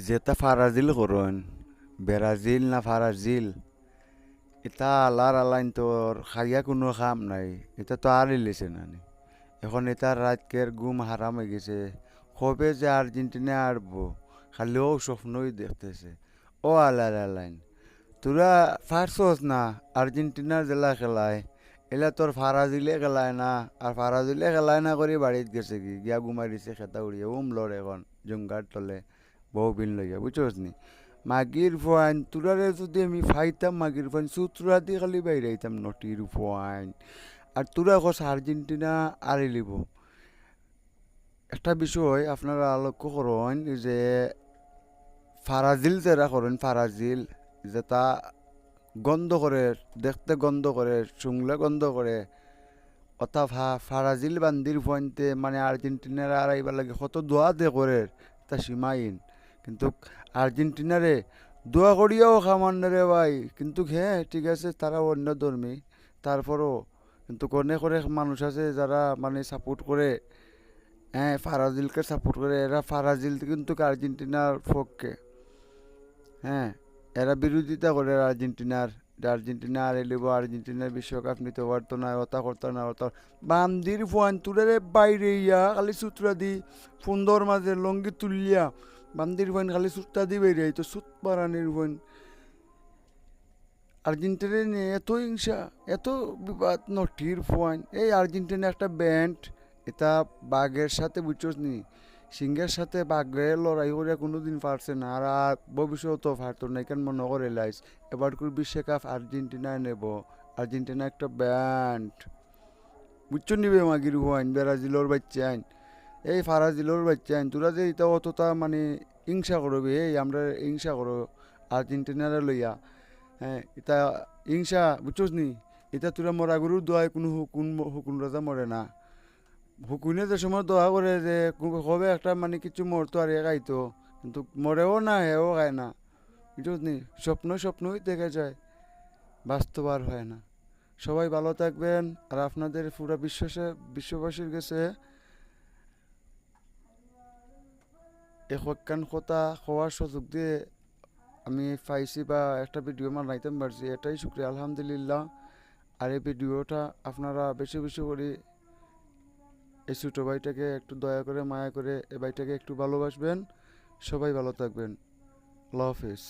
যেটা ফারাজিল করুন ব্রাজিল না ফারাজিল এটা আলার আলাইন তোর খাইয়া কোনো কাম নাই। এটা তো আর ইলিছে না নি। এখন এটা রাতকের ঘুম হারাম হয়ে গেছে। কবে যে আর্জেন্টিনা আরবো খালি ও স্বপ্নই দেখতেছে। ও আলার আলাইন তোরা ফারসোস না আর্জেন্টিনার জেলা খেলায় এলা তোর ফারাজিলে খেলায় না। আর ফারাজিলে খেলায় না করে বাড়িত গেছে কি গিয়া ঘুমাই দিছে খেতা উড়িয়ে লড় এখন জুঙ্গার তলে বউ বিন লইয়া বুঝছস নি। মাগির ফাইন তোরারে যদি আমি ফাইতাম মাগির ফাইন সুতরা দিয়ে খালি বাইরে আইতাম নটির ফাইন। আর তোরা কস আর্জেন্টিনা আড়ি লিব। একটা বিষয় আপনারা লক্ষ্য করেন যে ফারাজিল যারা করেন ফারাজিল যেটা গন্ধ করে দেখতে গন্ধ করে শুংলে গন্ধ করে অথা ফারাজিল বান্দির পয়েন্টে মানে আর্জেন্টিনার আর আইবার লাগে কত দোয়া দে করে তা সীমাহীন। কিন্তু আর্জেন্টিনারে দোয়া করিয়াও খামান রে ভাই। কিন্তু হ্যাঁ ঠিক আছে তারা অন্য ধর্মী তারপরও কিন্তু অনেক অনেক মানুষ আছে যারা মানে সাপোর্ট করে। হ্যাঁ ফারাজিলকে সাপোর্ট করে এরা ফারাজিল কিন্তু আর্জেন্টিনার পক্ষে। হ্যাঁ এরা বিরোধিতা করে আর্জেন্টিনার যে আর্জেন্টিনা আর এলিব আর্জেন্টিনার বিশ্বকাপ নিতে পারতো না ওতা করতো না ওতা বান্দির ফুয়ান তুলে বাইরে ইয়া খালি সুতরা দি সুন্দর মাঝে লঙ্গি তুলিয়া বান্দির ফুয়ান খালি সুতরা দি বাইরে তো সুত পারানির ফুয়ান আর্জেন্টিনা নিয়ে এত হিংসা এত বিবাদ নটির ফুয়ান। এই আর্জেন্টিনা একটা ব্যান্ড এটা বাঘের সাথে বুঝছস নি সিংহের সাথে বাঘের লড়াই করে কোনোদিন পারছে না। আর ভবিষ্যতেও পারতো না কেন মনে করে লাইস এবার করে বিশ্বকাপ আর্জেন্টিনায় নেব। আর্জেন্টিনা একটা ব্যান্ড বুঝছো নিবে মাগির হুয়াইন ব্রাজিলের বাচ্চা আইন এই ফারাজিলের বাচ্চা আইন তোরা যে এটা অতটা মানে হিংসা করবে এই আমরা হিংসা করো আর্জেন্টিনারে লইয়া। হ্যাঁ এটা হিংসা বুঝছোস নি। এটা তোরা মরা গরুর দোয়ায় কোনো হুকুন হুকুন রাজা মরে না। হুকুনে যে সময় দোয়া করে যে কবে একটা মানে কিছু মরতো আর এ খাইতো কিন্তু মরেও না হেও খায় না বুঝছোস নি। স্বপ্ন স্বপ্নই দেখে যায় বাস্তব আর হয় না। সবাই ভালো থাকবেন আর আপনাদের পুরো বিশ্ববাসীর কাছে এক হকান কথা হওয়ার সুযোগ দিয়ে আমি পাইছি বা একটা ভিডিও বানাইতে পারছি এটাই শুক্রিয়া আলহামদুলিল্লাহ। আর এই ভিডিওটা আপনারা বেশি বেশি করে এই ছোটো ভাইটাকে একটু দয়া করে মায়া করে এই ভাইটাকে একটু ভালোবাসবেন। সবাই ভালো থাকবেন। আল্লাহ হাফিজ।